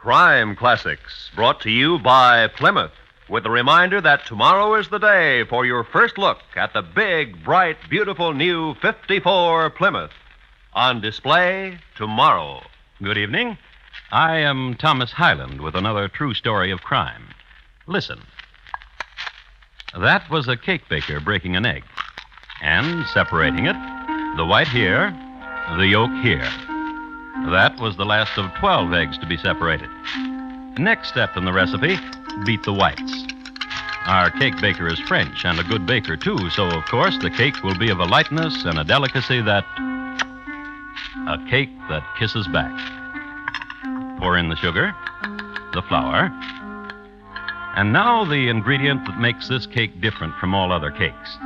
Crime Classics, brought to you by Plymouth, with the reminder that tomorrow is the day for your first look at the big, bright, beautiful new 54 Plymouth. On display tomorrow. Good evening. I am Thomas Hyland with another true story of crime. Listen. That was a cake baker breaking an egg and separating it, the white here, the yolk here. That was the last of 12 eggs to be separated. Next step in the recipe, beat the whites. Our cake baker is French and a good baker, too, so, of course, the cake will be of a lightness and a delicacy that... a cake that kisses back. Pour in the sugar, the flour, and now the ingredient that makes this cake different from all other cakes.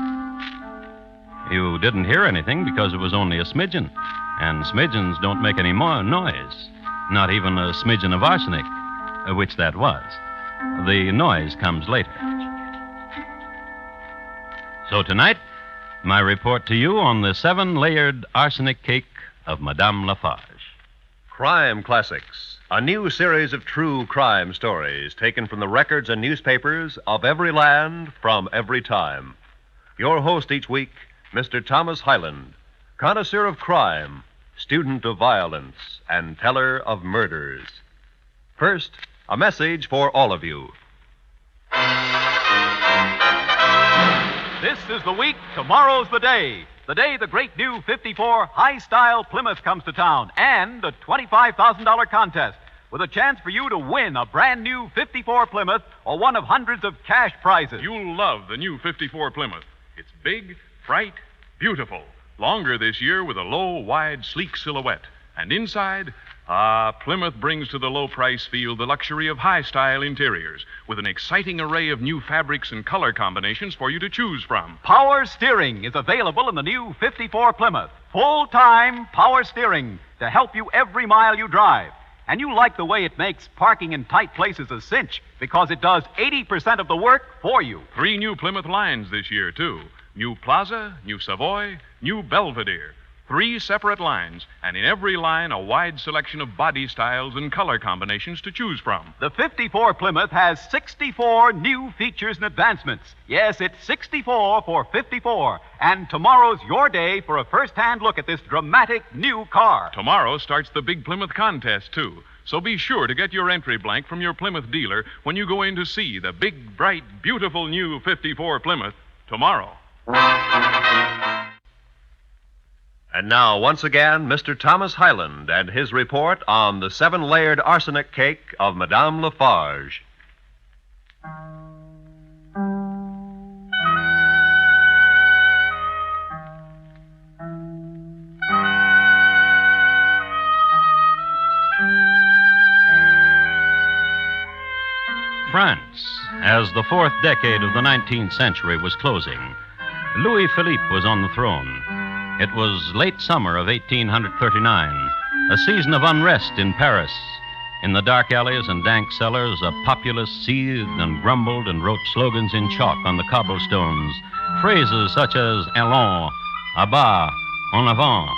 You didn't hear anything because it was only a smidgen. And smidgens don't make any more noise. Not even a smidgen of arsenic, which that was. The noise comes later. So tonight, my report to you on the 7-layered arsenic cake of Madame Lafarge. Crime Classics, a new series of true crime stories taken from the records and newspapers of every land from every time. Your host each week, Mr. Thomas Hyland, connoisseur of crime, student of violence, and teller of murders. First, a message for all of you. This is the week, tomorrow's the day. The day the great new 54 high-style Plymouth comes to town, and a $25,000 contest with a chance for you to win a brand new 54 Plymouth or one of hundreds of cash prizes. You'll love the new 54 Plymouth. It's big, bright, beautiful. Longer this year with a low, wide, sleek silhouette. And inside, Plymouth brings to the low-price field the luxury of high-style interiors with an exciting array of new fabrics and color combinations for you to choose from. Power steering is available in the new 54 Plymouth. Full-time power steering to help you every mile you drive. And you like the way it makes parking in tight places a cinch because it does 80% of the work for you. 3 new Plymouth lines this year, too. New Plaza, New Savoy, New Belvedere. 3 separate lines, and in every line a wide selection of body styles and color combinations to choose from. The 54 Plymouth has 64 new features and advancements. Yes, it's 64 for 54. And tomorrow's your day for a first-hand look at this dramatic new car. Tomorrow starts the Big Plymouth contest, too. So be sure to get your entry blank from your Plymouth dealer when you go in to see the big, bright, beautiful new 54 Plymouth tomorrow. And now, once again, Mr. Thomas Hyland and his report on the 7-layered arsenic cake of Madame Lafarge. France, as the 4th decade of the 19th century was closing, Louis Philippe was on the throne. It was late summer of 1839, a season of unrest in Paris. In the dark alleys and dank cellars, a populace seethed and grumbled and wrote slogans in chalk on the cobblestones, phrases such as allons, à bas, en avant,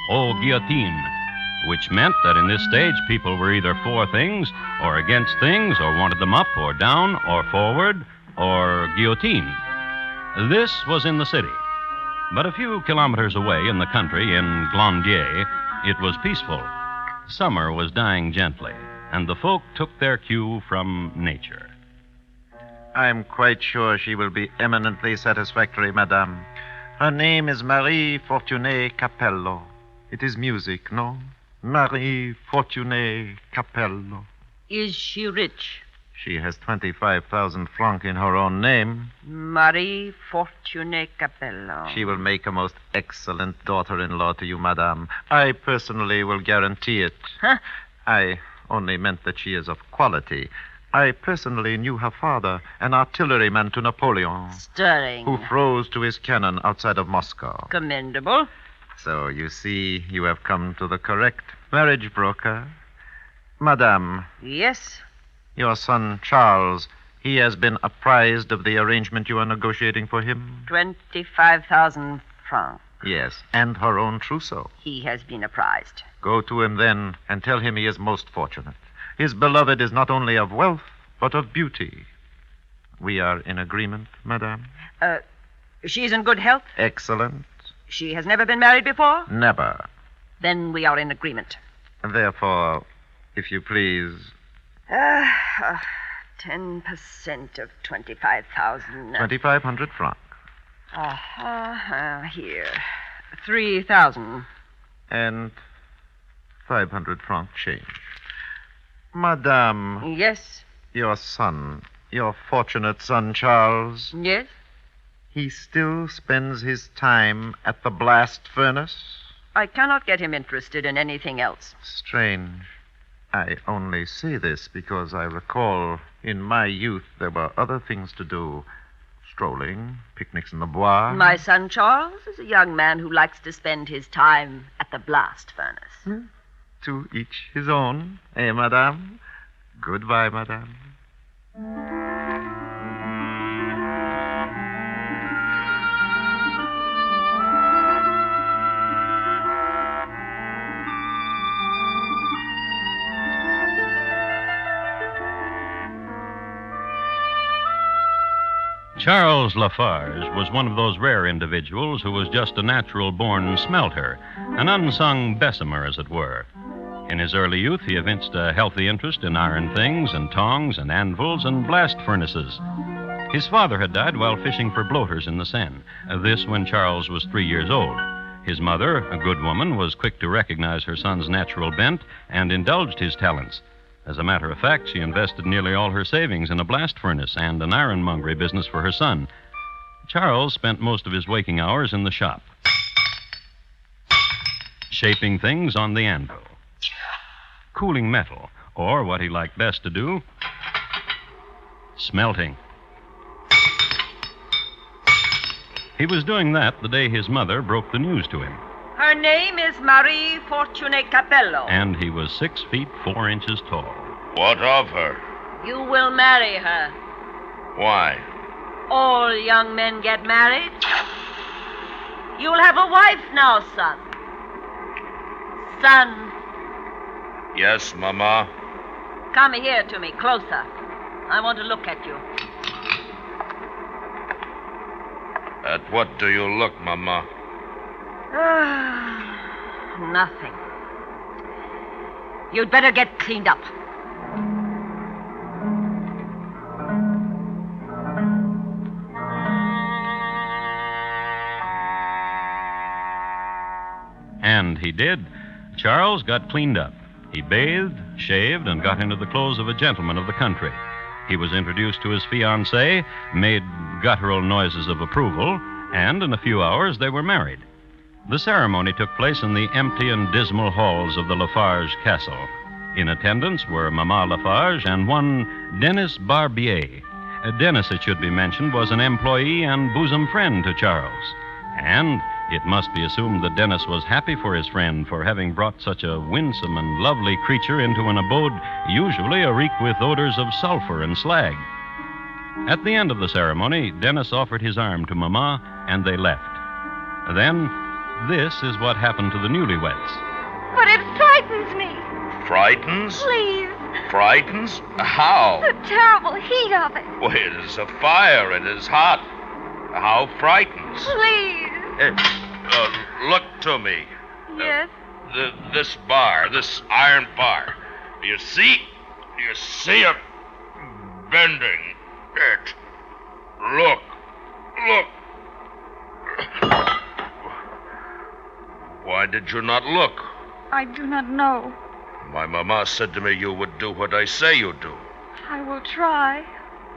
aux guillotines, which meant that in this stage people were either for things or against things, or wanted them up or down or forward or guillotined. This was in the city. But a few kilometers away in the country, in Glandier, it was peaceful. Summer was dying gently, and the folk took their cue from nature. I'm quite sure she will be eminently satisfactory, madame. Her name is Marie Fortuné Capello. It is music, no? Marie Fortuné Capello. Is she rich? She has 25,000 francs in her own name. Marie Fortuné Capello. She will make a most excellent daughter-in-law to you, madame. I personally will guarantee it. Huh? I only meant that she is of quality. I personally knew her father, an artilleryman to Napoleon. Stirring. Who froze to his cannon outside of Moscow. Commendable. So, you see, you have come to the correct marriage broker. Madame. Yes? Your son, Charles, he has been apprised of the arrangement you are negotiating for him? 25,000 francs. Yes, and her own trousseau. He has been apprised. Go to him then and tell him he is most fortunate. His beloved is not only of wealth, but of beauty. We are in agreement, madame? She's in good health? Excellent. She has never been married before? Never. Then we are in agreement. Therefore, if you please... 10% of 25,000. 2,500 francs. Here. 3,000. And 500 francs change. Madame, Yes? your son, your fortunate son, Charles, Yes? he still spends his time at the blast furnace? I cannot get him interested in anything else. Strange. I only say this because I recall in my youth there were other things to do. Strolling, picnics in the bois. My son Charles is a young man who likes to spend his time at the blast furnace. To each his own, eh, madame? Goodbye, madame. Charles Lafarge was one of those rare individuals who was just a natural-born smelter, an unsung Bessemer, as it were. In his early youth, he evinced a healthy interest in iron things and tongs and anvils and blast furnaces. His father had died while fishing for bloaters in the Seine, this when Charles was 3 years old. His mother, a good woman, was quick to recognize her son's natural bent and indulged his talents. As a matter of fact, she invested nearly all her savings in a blast furnace and an ironmongery business for her son. Charles spent most of his waking hours in the shop, shaping things on the anvil, cooling metal, or what he liked best to do, smelting. He was doing that the day his mother broke the news to him. Her name is Marie Fortune Capello. And he was 6 feet 4 inches tall. What of her? You will marry her. Why? All young men get married. You'll have a wife now, son. Son, Yes, Mama. come here to me, closer. I want to look at you. At what do you look, Mama? Nothing. You'd better get cleaned up. And he did. Charles got cleaned up. He bathed, shaved, and got into the clothes of a gentleman of the country. He was introduced to his fiancée, made guttural noises of approval, and in a few hours they were married. The ceremony took place in the empty and dismal halls of the Lafarge castle. In attendance were Mama Lafarge and one Dennis Barbier. Dennis, it should be mentioned, was an employee and bosom friend to Charles. And it must be assumed that Dennis was happy for his friend for having brought such a winsome and lovely creature into an abode usually reek with odors of sulfur and slag. At the end of the ceremony, Dennis offered his arm to Mama, and they left. Then, this is what happened to the newlyweds. But it frightens me. Frightens? Please. Frightens? How? The terrible heat of it. Well, it is a fire. It is hot. How frightens? Please. Look to me. Yes. This bar, this iron bar. Do you see? Do you see it bending? It. Look. Look. Why did you not look? I do not know. My mama said to me you would do what I say you do. I will try.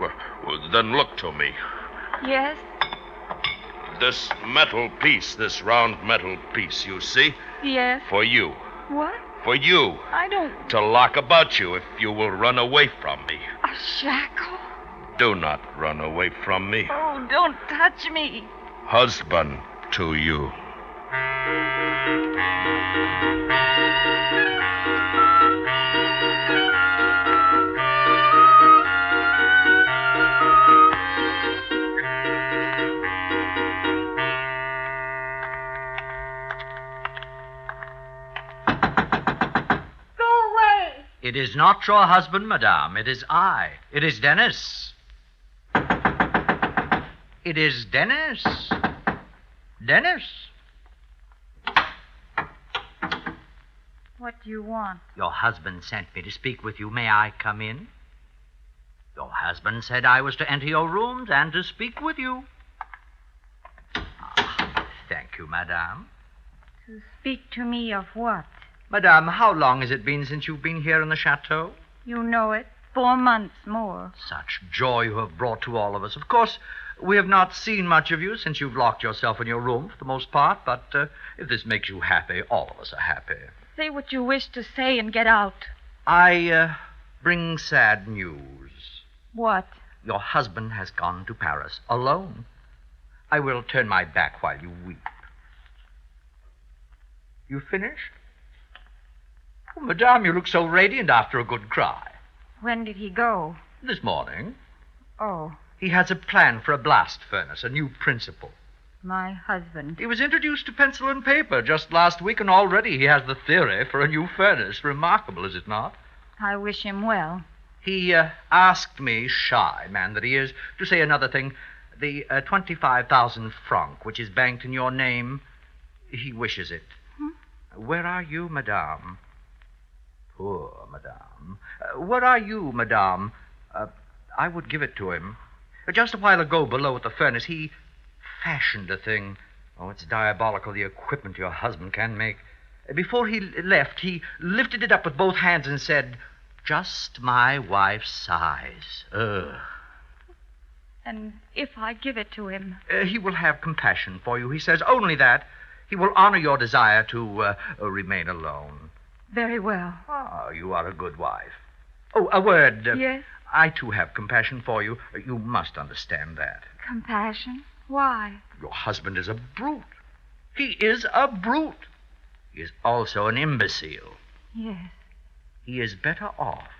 Well, then look to me. Yes. This metal piece, this round metal piece, you see? Yes. For you. What? For you. I don't... To lock about you if you will run away from me. A shackle? Do not run away from me. Oh, don't touch me. Husband to you. It is not your husband, madame. It is I. It is Dennis. It is Dennis. Dennis. What do you want? Your husband sent me to speak with you. May I come in? Your husband said I was to enter your rooms and to speak with you. Thank you, madame. To speak to me of what? Madame, how long has it been since you've been here in the chateau? You know it. 4 months more. Such joy you have brought to all of us. Of course, we have not seen much of you since you've locked yourself in your room for the most part, but if this makes you happy, all of us are happy. Say what you wish to say and get out. I bring sad news. What? Your husband has gone to Paris alone. I will turn my back while you weep. You finished? Oh, madame, you look so radiant after a good cry. When did he go? This morning. Oh, He has a plan for a blast furnace, a new principle. my husband. He was introduced to pencil and paper just last week, and already he has the theory for a new furnace. Remarkable, is it not? I wish him well. He asked me, shy man that he is, to say another thing. The 25,000 francs, which is banked in your name, he wishes it. Where are you, madame? Poor madame. Where are you, madame? I would give it to him. Just a while ago, below at the furnace, he fashioned a thing. Oh, it's diabolical, the equipment your husband can make. Before he left, he lifted it up with both hands and said, "Just my wife's size." Ugh. And if I give it to him? He will have compassion for you. He says only that. He will honor your desire to remain alone. Very well. Ah, you are a good wife. Oh, a word. Yes? I, too, have compassion for you. You must understand that. Compassion? Why? Your husband is a brute. He is a brute. He is also an imbecile. Yes. He is better off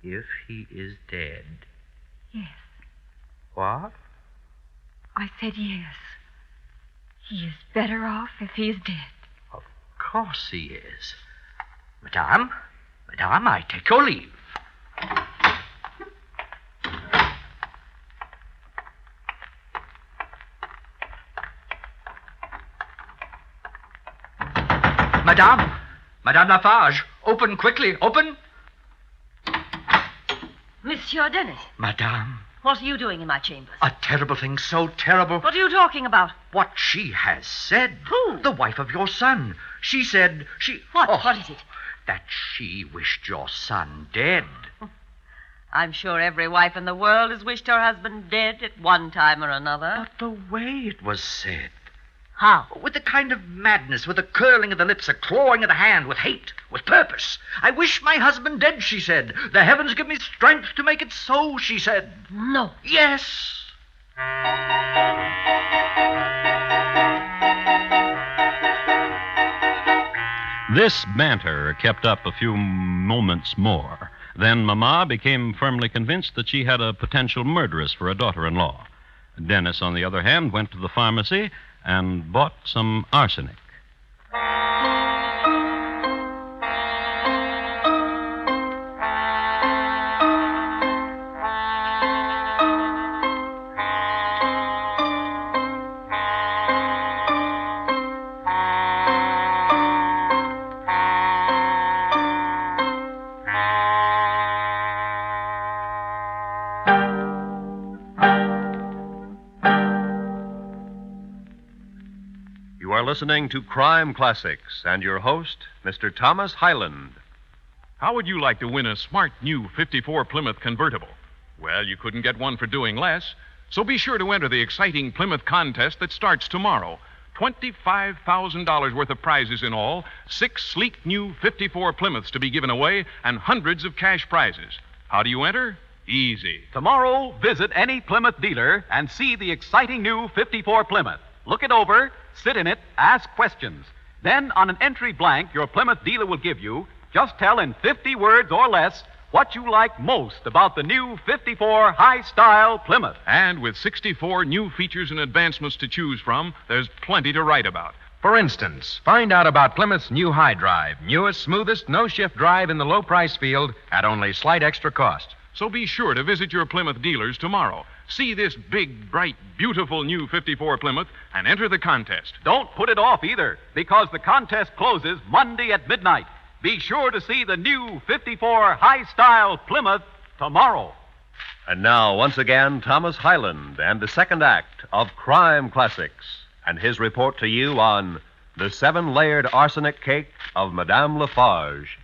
if he is dead. Yes. What? I said yes. He is better off if he is dead. Of course he is. Madame, I take your leave. Madame Lafarge, open quickly, open. Monsieur Dennis, Madame, what are you doing in my chambers? a terrible thing, so terrible. What are you talking about? What she has said. Who? The wife of your son. She said What? Oh, What is it? that she wished your son dead. I'm sure every wife in the world has wished her husband dead at one time or another. But the way it was said. How? With a kind of madness, with a curling of the lips, a clawing of the hand, with hate, with purpose. I wish my husband dead, she said. The heavens give me strength to make it so, she said. No. Yes. This banter kept up a few moments more. Then Mama became firmly convinced that she had a potential murderess for a daughter-in-law. Dennis, on the other hand, went to the pharmacy and bought some arsenic. You are listening to Crime Classics and your host, Mr. Thomas Hyland. How would you like to win a smart new 54 Plymouth convertible? Well, you couldn't get one for doing less, so be sure to enter the exciting Plymouth contest that starts tomorrow. $25,000 worth of prizes in all, 6 sleek new 54 Plymouths to be given away, and hundreds of cash prizes. How do you enter? Easy. Tomorrow, visit any Plymouth dealer and see the exciting new 54 Plymouth. Look it over, sit in it, ask questions. Then, on an entry blank your Plymouth dealer will give you, just tell in 50 words or less what you like most about the new 54 high-style Plymouth. And with 64 new features and advancements to choose from, there's plenty to write about. For instance, find out about Plymouth's new high drive, newest, smoothest, no-shift drive in the low-price field at only slight extra cost. So be sure to visit your Plymouth dealers tomorrow. See this big, bright, beautiful new 54 Plymouth and enter the contest. Don't put it off either, because the contest closes Monday at midnight. Be sure to see the new 54 high-style Plymouth tomorrow. And now, once again, Thomas Hyland and the second act of Crime Classics and his report to you on the 7-layered arsenic cake of Madame Lafarge.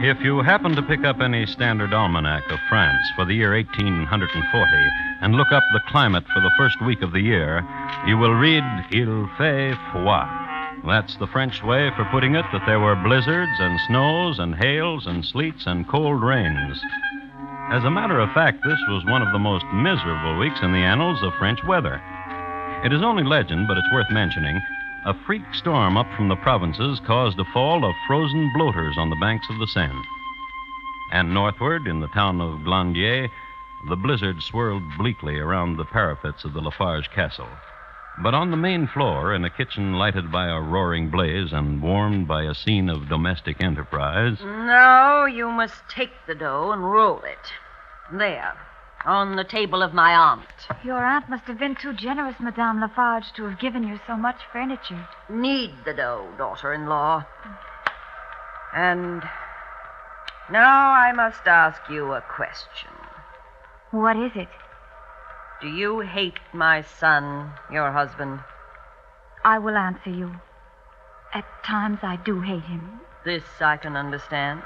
If you happen to pick up any standard almanac of France for the year 1840 and look up the climate for the first week of the year, you will read Il fait froid. That's the French way for putting it that there were blizzards and snows and hails and sleets and cold rains. As a matter of fact, this was one of the most miserable weeks in the annals of French weather. It is only legend, but it's worth mentioning. A freak storm up from the provinces caused a fall of frozen bloaters on the banks of the Seine. And northward, in the town of Glandier, the blizzard swirled bleakly around the parapets of the Lafarge castle. But on the main floor, in a kitchen lighted by a roaring blaze and warmed by a scene of domestic enterprise... No, you must take the dough and roll it. There, on the table of my aunt. Your aunt must have been too generous, Madame Lafarge, to have given you so much furniture. Knead the dough, daughter-in-law. And now I must ask you a question. What is it? Do you hate my son, your husband? I will answer you. At times I do hate him. This I can understand.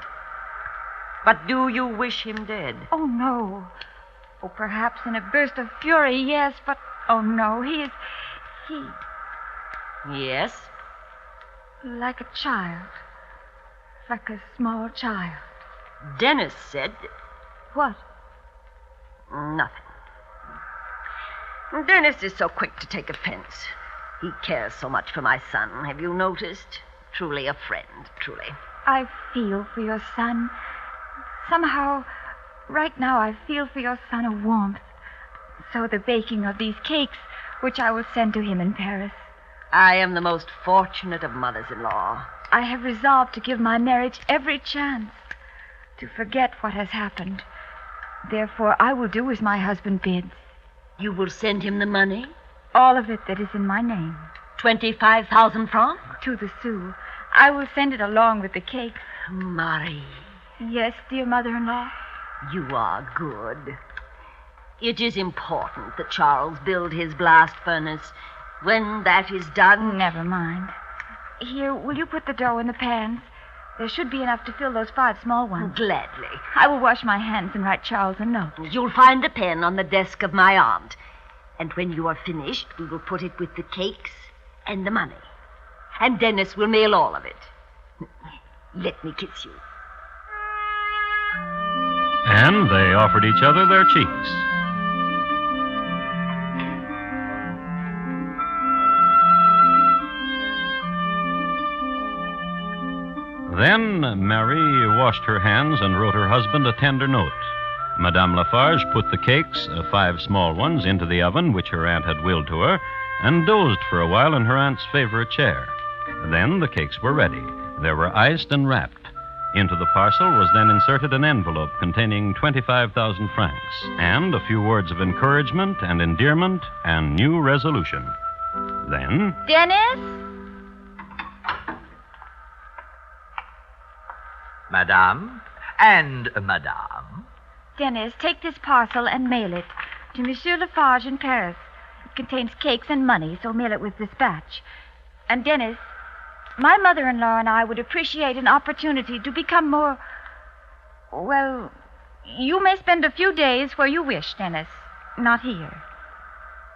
But do you wish him dead? Oh, no. Oh, perhaps in a burst of fury, yes, but... Oh, no, he... Yes? Like a child. Like a small child. Dennis said... What? Nothing. Dennis is so quick to take offense. He cares so much for my son, have you noticed? Truly a friend, truly. I feel for your son. Somehow, right now I feel for your son a warmth. So the baking of these cakes, which I will send to him in Paris. I am the most fortunate of mothers-in-law. I have resolved to give my marriage every chance, to forget what has happened. Therefore, I will do as my husband bids. You will send him the money? All of it that is in my name. 25,000 francs? To the sou. I will send it along with the cakes. Marie. Yes, dear mother-in-law? You are good. It is important that Charles build his blast furnace. When that is done... Never mind. Here, will you put the dough in the pans? There should be enough to fill those 5 small ones. Gladly. I will wash my hands and write Charles a note. You'll find the pen on the desk of my aunt. And when you are finished, we will put it with the cakes and the money. And Dennis will mail all of it. Let me kiss you. And they offered each other their cheeks. Then Marie washed her hands and wrote her husband a tender note. Madame Lafarge put the cakes, 5 small ones, into the oven, which her aunt had willed to her, and dozed for a while in her aunt's favorite chair. Then the cakes were ready. They were iced and wrapped. Into the parcel was then inserted an envelope containing 25,000 francs, and a few words of encouragement and endearment and new resolution. Then... Dennis? Madame and Madame. Dennis, take this parcel and mail it to Monsieur Lafarge in Paris. It contains cakes and money, so mail it with dispatch. And Dennis, my mother-in-law and I would appreciate an opportunity to become more... Well, you may spend a few days where you wish, Dennis. Not here.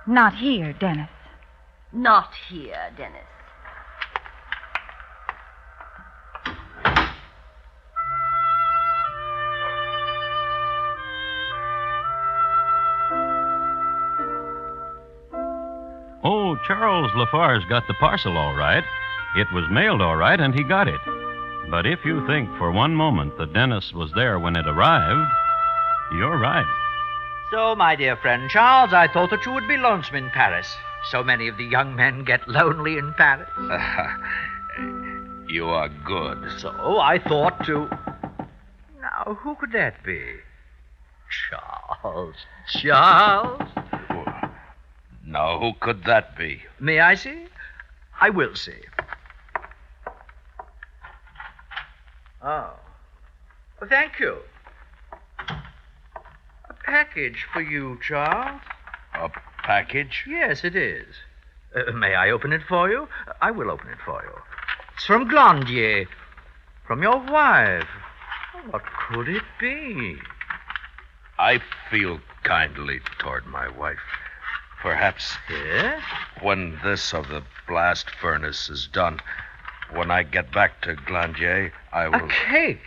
Not here, Dennis. Not here, Dennis. Oh, Charles Lafarge got the parcel all right. It was mailed all right, and he got it. But if you think for one moment that Dennis was there when it arrived, you're right. So, my dear friend Charles, I thought that you would be lonesome in Paris. So many of the young men get lonely in Paris. You are good. So I thought to... Now, who could that be? Charles. Charles? Now, who could that be? May I see? I will see. Oh. Well, thank you. A package for you, Charles. A package? Yes, it is. May I open it for you? I will open it for you. It's from Glandier. From your wife. What could it be? I feel kindly toward my wife. Perhaps when this of the blast furnace is done, when I get back to Glandier, I will... A cake?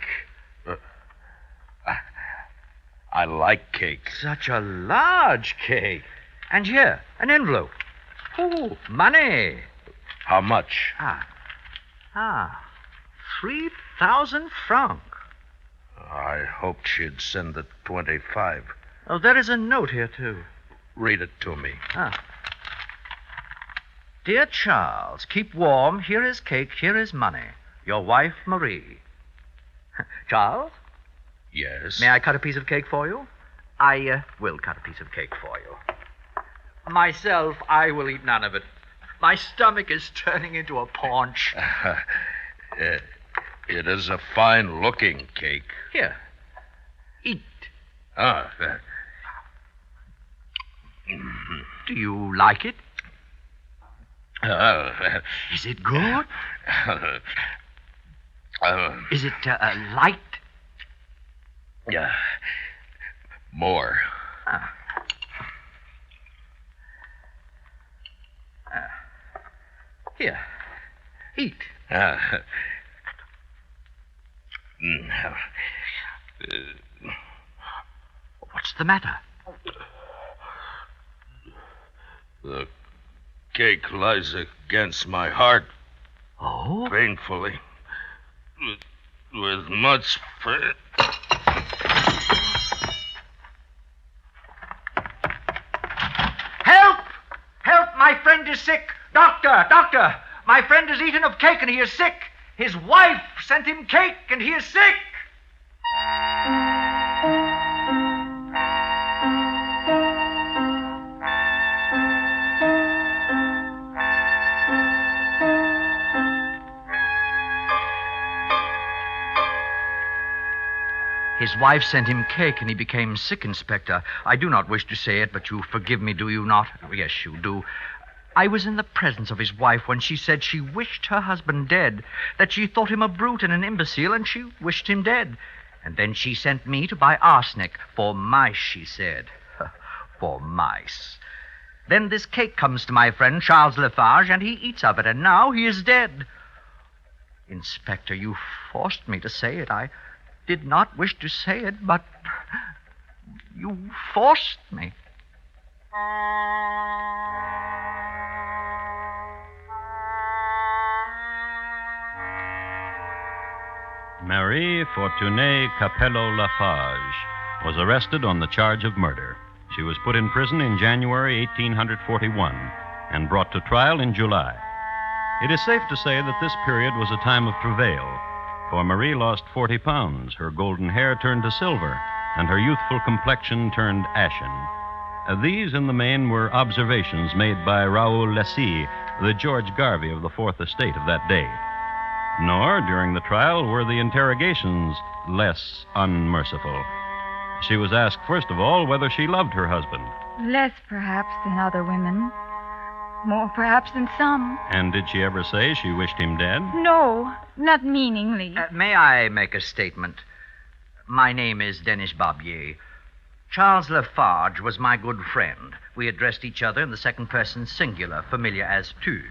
I like cake. Such a large cake. And here, an envelope. Oh, money. How much? 3,000 francs. I hoped she'd send the 25. Oh, there is a note here, too. Read it to me. Dear Charles, keep warm. Here is cake, here is money. Your wife, Marie. Charles? Yes? May I cut a piece of cake for you? I will cut a piece of cake for you. Myself, I will eat none of it. My stomach is turning into a paunch. It is a fine-looking cake. Here. Eat. Do you like it? Is it good? Is it light? Yeah. More. Here. Eat. What's the matter? The cake lies against my heart. Oh? Painfully. With much... Help! Help! My friend is sick. Doctor! Doctor! My friend has eaten of cake and he is sick. His wife sent him cake and he is sick. His wife sent him cake and he became sick, Inspector. I do not wish to say it, but you forgive me, do you not? Yes, you do. I was in the presence of his wife when she said she wished her husband dead, that she thought him a brute and an imbecile, and she wished him dead. And then she sent me to buy arsenic for mice, she said. For mice. Then this cake comes to my friend Charles Lafarge, and he eats of it, and now he is dead. Inspector, you forced me to say it. I did not wish to say it, but you forced me. Marie Fortunée Capello Lafarge was arrested on the charge of murder. She was put in prison in January 1841 and brought to trial in July. It is safe to say that this period was a time of travail, for Marie lost 40 pounds, her golden hair turned to silver, and her youthful complexion turned ashen. These, in the main, were observations made by Raoul Lessy, the George Garvey of the Fourth Estate of that day. Nor, during the trial, were the interrogations less unmerciful. She was asked, first of all, whether she loved her husband. Less, perhaps, than other women. More, perhaps, than some. And did she ever say she wished him dead? No, not meaningly. May I make a statement? My name is Denis Barbier. Charles Lafarge was my good friend. We addressed each other in the second person singular, familiar as tu.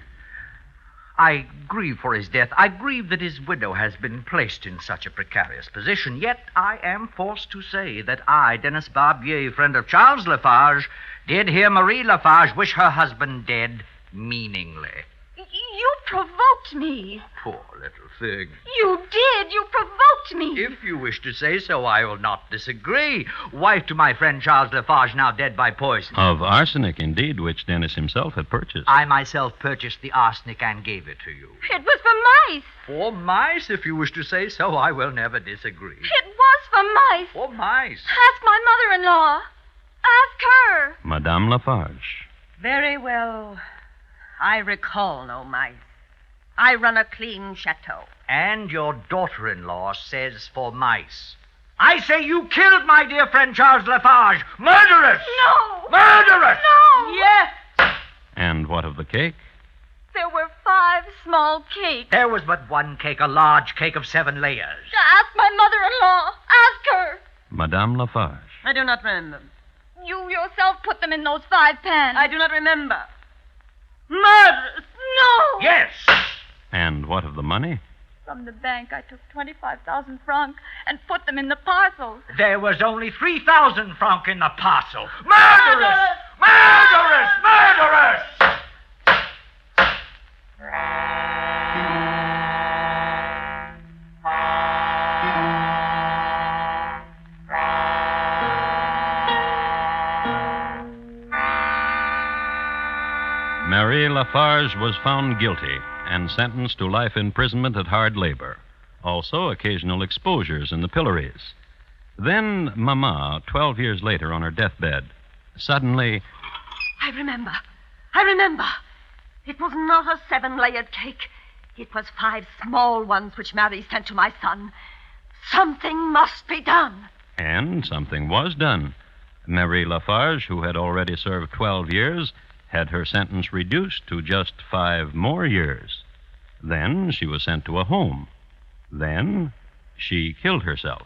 I grieve for his death. I grieve that his widow has been placed in such a precarious position. Yet I am forced to say that I, Denis Barbier, friend of Charles Lafarge, did hear Marie Lafarge wish her husband dead meaningly. You provoked me. Poor little thing. You did. You provoked me. If you wish to say so, I will not disagree. Wife to my friend Charles Lafarge, now dead by poison. Of arsenic, indeed, which Dennis himself had purchased. I myself purchased the arsenic and gave it to you. It was for mice. For mice, if you wish to say so, I will never disagree. It was for mice. For mice. Ask my mother-in-law. Ask her. Madame Lafarge. Very well. I recall no mice. I run a clean chateau. And your daughter-in-law says for mice. I say you killed my dear friend Charles Lafarge. Murderous! No! Murderous! No! Yes! And what of the cake? There were 5 small cakes. There was but one cake, a large cake of 7 layers. Ask my mother-in-law. Ask her. Madame Lafarge. I do not remember. You yourself put them in those 5 pans. I do not remember. Murderous! No! Yes! And what of the money? From the bank, I took 25,000 francs and put them in the parcels. There was only 3,000 francs in the parcel. Murderous! Murderous! Murderous! Marie Lafarge was found guilty and sentenced to life imprisonment at hard labor. Also, occasional exposures in the pillories. Then, Mama, 12 years later on her deathbed, suddenly... I remember. I remember. It was not a 7-layered cake. It was 5 small ones which Marie sent to my son. Something must be done. And something was done. Marie Lafarge, who had already served 12 years, had her sentence reduced to just 5 more years. Then she was sent to a home. Then she killed herself.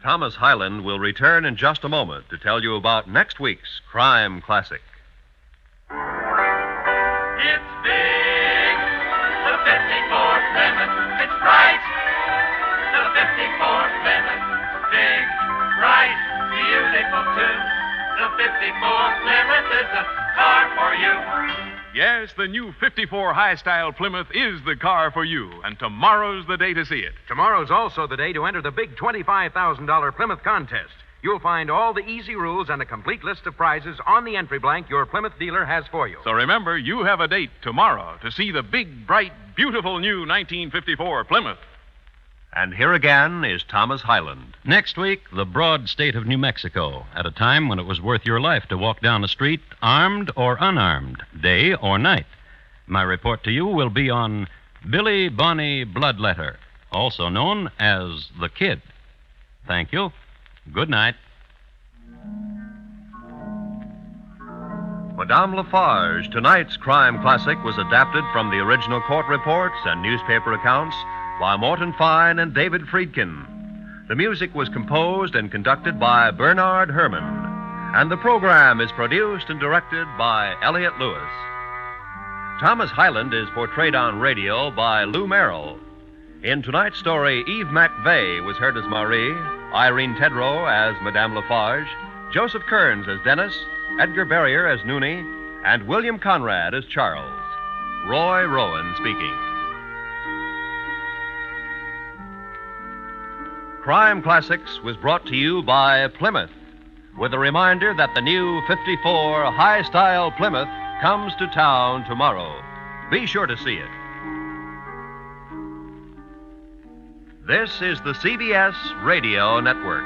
Thomas Hyland will return in just a moment to tell you about next week's Crime Classic. It's big, the 54 Plymouth. It's bright, the 54 Plymouth. Big, bright, beautiful too. The 54 Plymouth is the car for you. Yes, the new 54 high-style Plymouth is the car for you, and tomorrow's the day to see it. Tomorrow's also the day to enter the big $25,000 Plymouth contest. You'll find all the easy rules and a complete list of prizes on the entry blank your Plymouth dealer has for you. So remember, you have a date tomorrow to see the big, bright, beautiful new 1954 Plymouth. And here again is Thomas Hyland. Next week, the broad state of New Mexico, at a time when it was worth your life to walk down the street, armed or unarmed, day or night. My report to you will be on Billy Bonnie Bloodletter, also known as the Kid. Thank you. Good night. Madame Lafarge, tonight's crime classic, was adapted from the original court reports and newspaper accounts by Morton Fine and David Friedkin. The music was composed and conducted by Bernard Herrmann, and the program is produced and directed by Elliott Lewis. Thomas Hyland is portrayed on radio by Lou Merrill. In tonight's story, Eve MacVeigh was heard as Marie, Irene Tedrow as Madame Lafarge, Joseph Kearns as Dennis, Edgar Barrier as Noonie, and William Conrad as Charles. Roy Rowan speaking. Crime Classics was brought to you by Plymouth, with a reminder that the new 54 high-style Plymouth comes to town tomorrow. Be sure to see it. This is the CBS Radio Network.